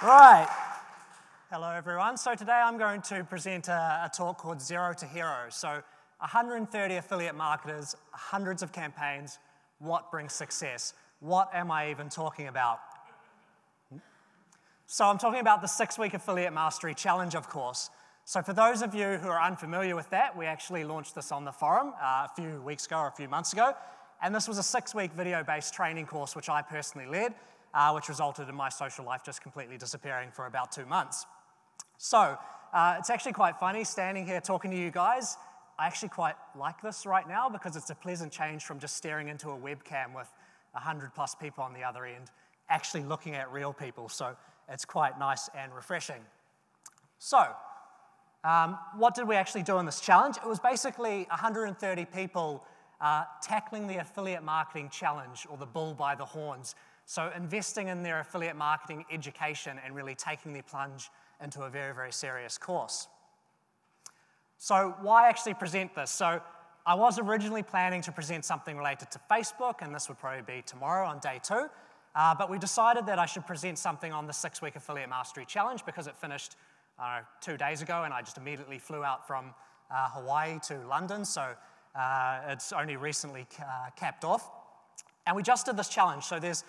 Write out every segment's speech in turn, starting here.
Right. Hello, everyone. So today I'm going to present a talk called Zero to Hero. So 130 affiliate marketers, hundreds of campaigns. What brings success? What am I even talking about? So I'm talking about the 6-week Affiliate Mastery Challenge, of course. So for those of you who are unfamiliar with that, we actually launched this on the forum a few weeks ago or a few months ago. And this was a 6-week video-based training course, which I personally led, which resulted in my social life just completely disappearing for about 2 months. So it's actually quite funny standing here talking to you guys. I actually quite like this right now because it's a pleasant change from just staring into a webcam with 100+ people on the other end, actually looking at real people. So it's quite nice and refreshing. So what did we actually do in this challenge? It was basically 130 people tackling the affiliate marketing challenge, or the bull by the horns. So investing in their affiliate marketing education and really taking the plunge into a very, very serious course. So why actually present this? So I was originally planning to present something related to Facebook, and this would probably be tomorrow on day 2. But we decided that I should present something on the 6-week Affiliate Mastery Challenge because it finished 2 days ago, and I just immediately flew out from Hawaii to London, so it's only recently capped off. And we just did this challenge, so there's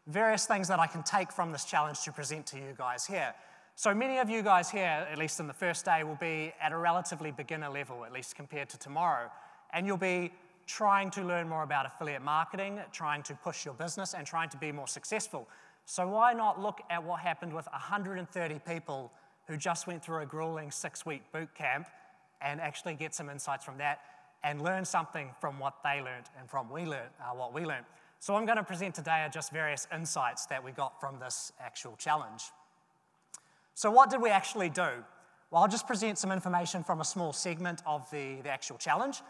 various things that I can take from this challenge to present to you guys here. So many of you guys here, at least in the first day, will be at a relatively beginner level, at least compared to tomorrow. And you'll be trying to learn more about affiliate marketing, trying to push your business, and trying to be more successful. So why not look at what happened with 130 people who just went through a grueling 6-week boot camp and actually get some insights from that and learn something from what they learned and from what we learned. So what I'm going to present today are just various insights that we got from this actual challenge. So what did we actually do? Well, I'll just present some information from a small segment of the actual challenge.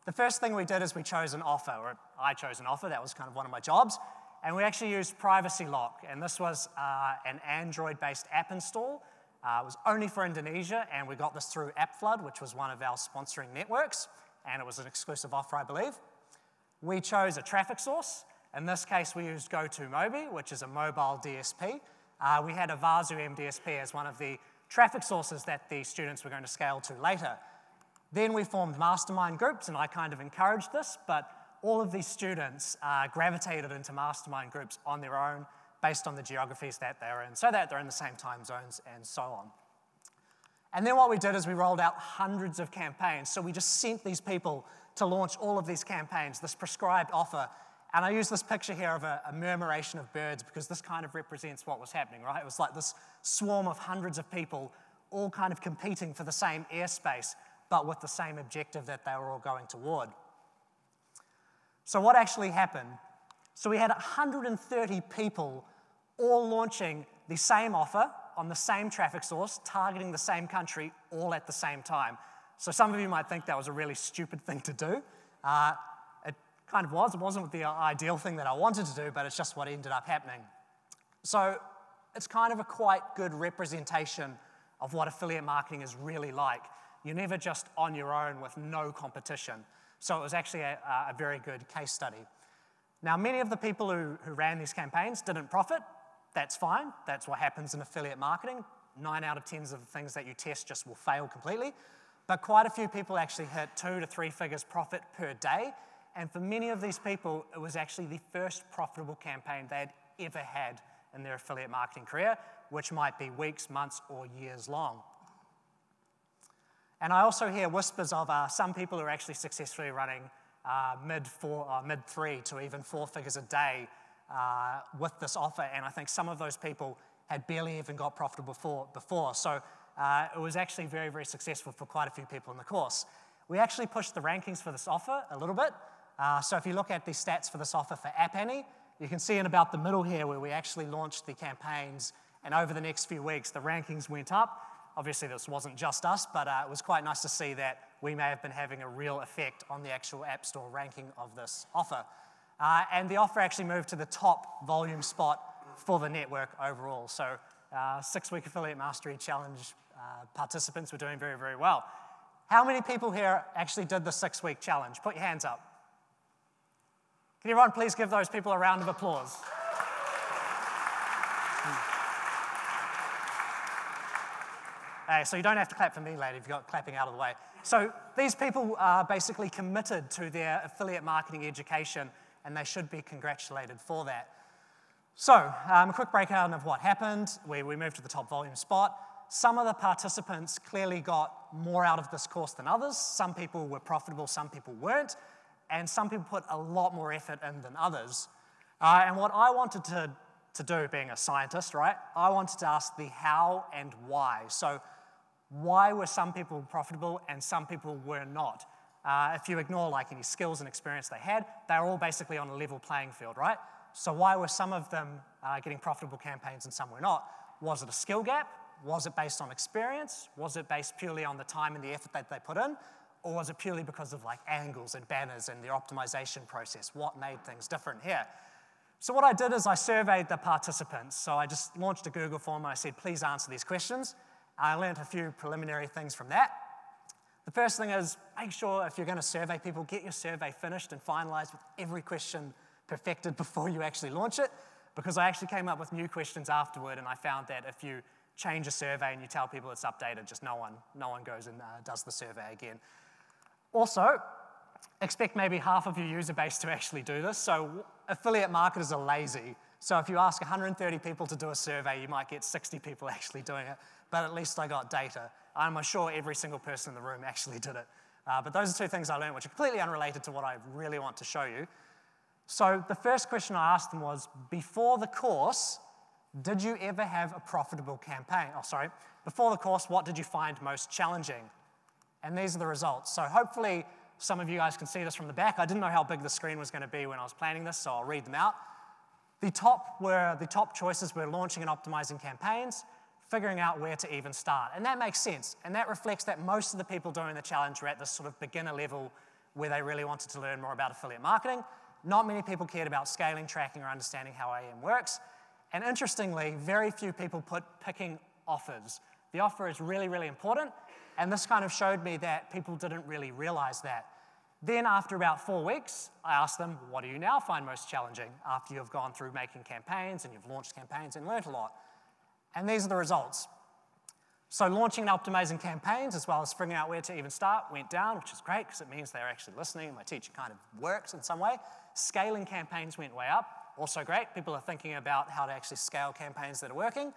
The first thing we did is we chose an offer, or I chose an offer. That was kind of one of my jobs. And we actually used Privacy Lock. And this was an Android-based app install. It was only for Indonesia, and we got this through AppFlood, which was one of our sponsoring networks. And it was an exclusive offer, I believe. We chose a traffic source. In this case, we used GoToMobi, which is a mobile DSP. We had a Vasu MDSP as one of the traffic sources that the students were going to scale to later. Then we formed Mastermind Groups, and I kind of encouraged this, but all of these students gravitated into Mastermind Groups on their own based on the geographies that they're in, so that they're in the same time zones and so on. And then what we did is we rolled out hundreds of campaigns. So we just sent these people to launch all of these campaigns, this prescribed offer. And I use this picture here of a murmuration of birds because this kind of represents what was happening, right? It was like this swarm of hundreds of people all kind of competing for the same airspace, but with the same objective that they were all going toward. So what actually happened? So we had 130 people all launching the same offer on the same traffic source, targeting the same country, all at the same time. So some of you might think that was a really stupid thing to do. It kind of was. It wasn't the ideal thing that I wanted to do, but it's just what ended up happening. So it's kind of a quite good representation of what affiliate marketing is really like. You're never just on your own with no competition. So it was actually a very good case study. Now, many of the people who ran these campaigns didn't profit. That's fine. That's what happens in affiliate marketing. 9 out of 10 of the things that you test just will fail completely. But quite a few people actually hit 2 to 3 figures profit per day. And for many of these people, it was actually the first profitable campaign they had ever had in their affiliate marketing career, which might be weeks, months, or years long. And I also hear whispers of some people who are actually successfully running mid-3 to even 4 figures a day with this offer. And I think some of those people had barely even got profitable before. So it was actually very, very successful for quite a few people in the course. We actually pushed the rankings for this offer a little bit. So if you look at the stats for this offer for App Annie, you can see in about the middle here where we actually launched the campaigns, and over the next few weeks, the rankings went up. Obviously, this wasn't just us, but it was quite nice to see that we may have been having a real effect on the actual App Store ranking of this offer. And the offer actually moved to the top volume spot for the network overall. So 6-week Affiliate Mastery Challenge participants were doing very, very well. How many people here actually did the 6-week challenge? Put your hands up. Can everyone please give those people a round of applause? Hey, so you don't have to clap for me later if you've got clapping out of the way. So these people are basically committed to their affiliate marketing education, and they should be congratulated for that. So a quick breakdown of what happened. We moved to the top volume spot. Some of the participants clearly got more out of this course than others. Some people were profitable, some people weren't, and some people put a lot more effort in than others. And what I wanted to do, being a scientist, right, I wanted to ask the how and why. So why were some people profitable and some people were not? If you ignore like any skills and experience they had, they were all basically on a level playing field, right? So why were some of them getting profitable campaigns and some were not? Was it a skill gap? Was it based on experience? Was it based purely on the time and the effort that they put in? Or was it purely because of like angles and banners and their optimization process? What made things different here? So what I did is I surveyed the participants. So I just launched a Google form and I said, please answer these questions. I learned a few preliminary things from that. The first thing is make sure if you're going to survey people, get your survey finished and finalized with every question perfected before you actually launch it, because I actually came up with new questions afterward, and I found that if you change a survey and you tell people it's updated, just no one goes and does the survey again. Also, expect maybe half of your user base to actually do this. So affiliate marketers are lazy. So if you ask 130 people to do a survey, you might get 60 people actually doing it, but at least I got data. I'm sure every single person in the room actually did it. But those are two things I learned which are completely unrelated to what I really want to show you. So the first question I asked them was, before the course, did you ever have a profitable campaign? Oh, sorry. Before the course, what did you find most challenging? And these are the results. So hopefully some of you guys can see this from the back. I didn't know how big the screen was going to be when I was planning this, so I'll read them out. The top choices were launching and optimizing campaigns, figuring out where to even start. And that makes sense. And that reflects that most of the people doing the challenge were at this sort of beginner level where they really wanted to learn more about affiliate marketing. Not many people cared about scaling, tracking, or understanding how AM works. And interestingly, very few people put picking offers. The offer is really, really important. And this kind of showed me that people didn't really realize that. Then after about 4 weeks, I asked them, what do you now find most challenging after you've gone through making campaigns and you've launched campaigns and learned a lot? And these are the results. So launching and optimizing campaigns, as well as figuring out where to even start, went down, which is great because it means they're actually listening and my teaching kind of works in some way. Scaling campaigns went way up, also great. People are thinking about how to actually scale campaigns that are working.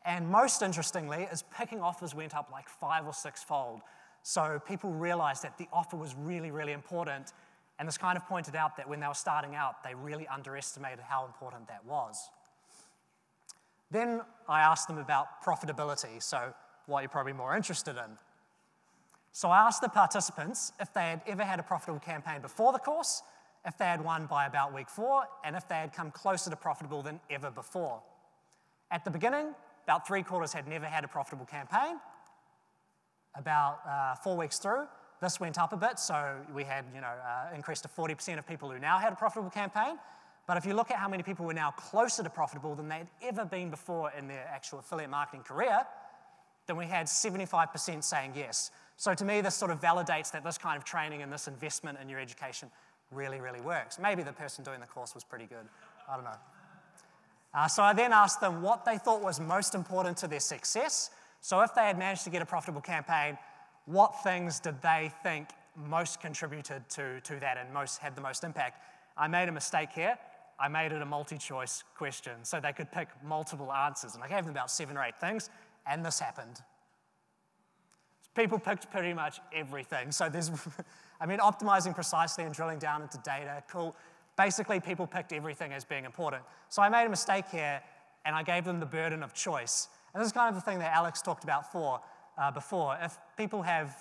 And most interestingly is picking offers went up like 5 or 6-fold. So people realized that the offer was really, really important. And this kind of pointed out that when they were starting out, they really underestimated how important that was. Then I asked them about profitability, so what you're probably more interested in. So I asked the participants if they had ever had a profitable campaign before the course, if they had won by about week 4, and if they had come closer to profitable than ever before. At the beginning, about 3/4 had never had a profitable campaign. About 4 weeks through, this went up a bit, so we had increased to 40% of people who now had a profitable campaign. But if you look at how many people were now closer to profitable than they'd ever been before in their actual affiliate marketing career, then we had 75% saying yes. So to me, this sort of validates that this kind of training and this investment in your education really, really works. Maybe the person doing the course was pretty good. I don't know. So I then asked them what they thought was most important to their success. So if they had managed to get a profitable campaign, what things did they think most contributed to that and had the most impact? I made a mistake here. I made it a multi-choice question, so they could pick multiple answers. And I gave them about 7 or 8 things, and this happened. People picked pretty much everything. So optimizing precisely and drilling down into data, cool. Basically, people picked everything as being important. So I made a mistake here, and I gave them the burden of choice. And this is kind of the thing that Alex talked about before. If people have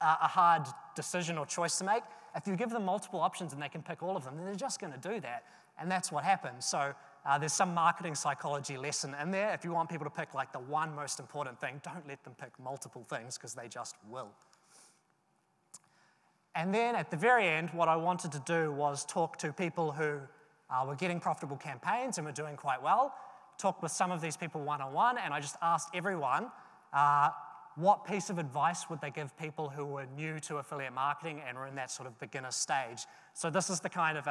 a hard decision or choice to make, if you give them multiple options and they can pick all of them, then they're just going to do that. And that's what happens. So there's some marketing psychology lesson in there. If you want people to pick like the one most important thing, don't let them pick multiple things because they just will. And then at the very end, what I wanted to do was talk to people who were getting profitable campaigns and were doing quite well, talk with some of these people one-on-one, and I just asked everyone, what piece of advice would they give people who were new to affiliate marketing and were in that sort of beginner stage? So this is the kind of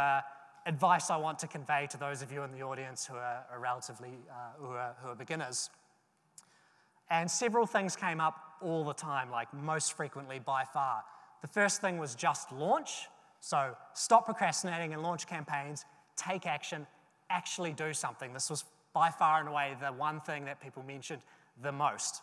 advice I want to convey to those of you in the audience who are relatively, who are beginners. And several things came up all the time, like most frequently by far. The first thing was just launch. So stop procrastinating and launch campaigns, take action, actually do something. This was by far and away the one thing that people mentioned the most.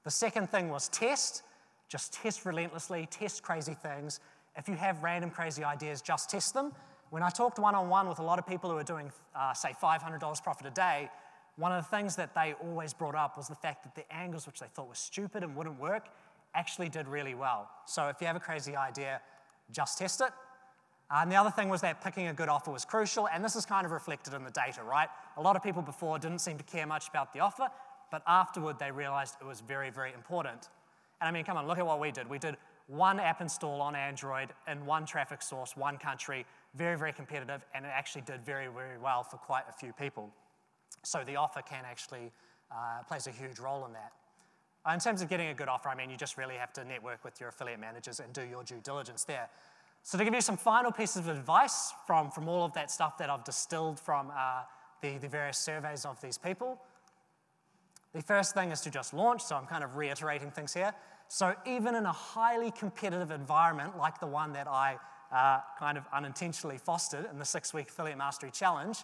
The second thing was test. Just test relentlessly, test crazy things. If you have random crazy ideas, just test them. When I talked one-on-one with a lot of people who are doing, say, $500 profit a day, one of the things that they always brought up was the fact that the angles which they thought were stupid and wouldn't work actually did really well. So if you have a crazy idea, just test it. And the other thing was that picking a good offer was crucial, and this is kind of reflected in the data, right? A lot of people before didn't seem to care much about the offer, but afterward they realized it was very, very important. And I mean, come on, look at what we did. We did one app install on Android in one traffic source, one country, very, very competitive, and it actually did very, very well for quite a few people. So the offer can actually plays a huge role in that. In terms of getting a good offer, I mean, you just really have to network with your affiliate managers and do your due diligence there. So to give you some final pieces of advice from all of that stuff that I've distilled from the various surveys of these people, the first thing is to just launch, so I'm kind of reiterating things here. So even in a highly competitive environment like the one that I kind of unintentionally fostered in the 6-week Affiliate Mastery Challenge,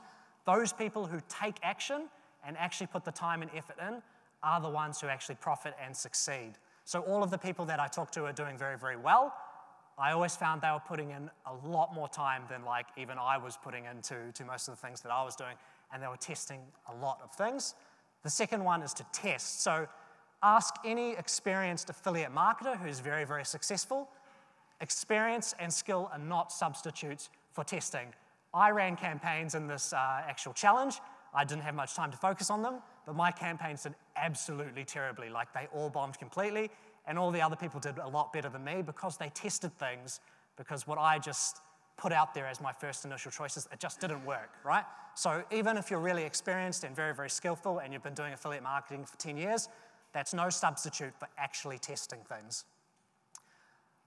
those people who take action and actually put the time and effort in are the ones who actually profit and succeed. So all of the people that I talk to are doing very, very well. I always found they were putting in a lot more time than like even I was putting into most of the things that I was doing, and they were testing a lot of things. The second one is to test. So ask any experienced affiliate marketer who's very, very successful. Experience and skill are not substitutes for testing. I ran campaigns in this actual challenge. I didn't have much time to focus on them, but my campaigns did absolutely terribly. Like they all bombed completely, and all the other people did a lot better than me because they tested things, because what I just put out there as my first initial choices, it just didn't work, right? So even if you're really experienced and very, very skillful and you've been doing affiliate marketing for 10 years, that's no substitute for actually testing things.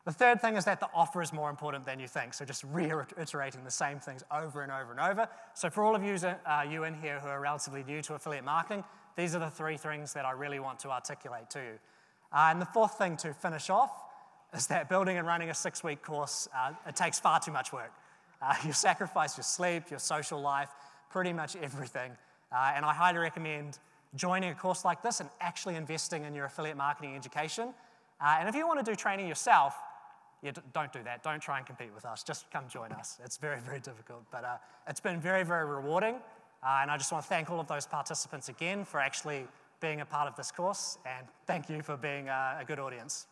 The third thing is that the offer is more important than you think, so just reiterating the same things over and over and over. So for all of you in here who are relatively new to affiliate marketing, these are the 3 things that I really want to articulate to you. And the fourth thing to finish off is that building and running a 6-week course, it takes far too much work. You sacrifice your sleep, your social life, pretty much everything. And I highly recommend joining a course like this and actually investing in your affiliate marketing education. And if you want to do training yourself, don't do that. Don't try and compete with us. Just come join us. It's very, very difficult. But it's been very, very rewarding. And I just want to thank all of those participants again for actually being a part of this course. And thank you for being a good audience.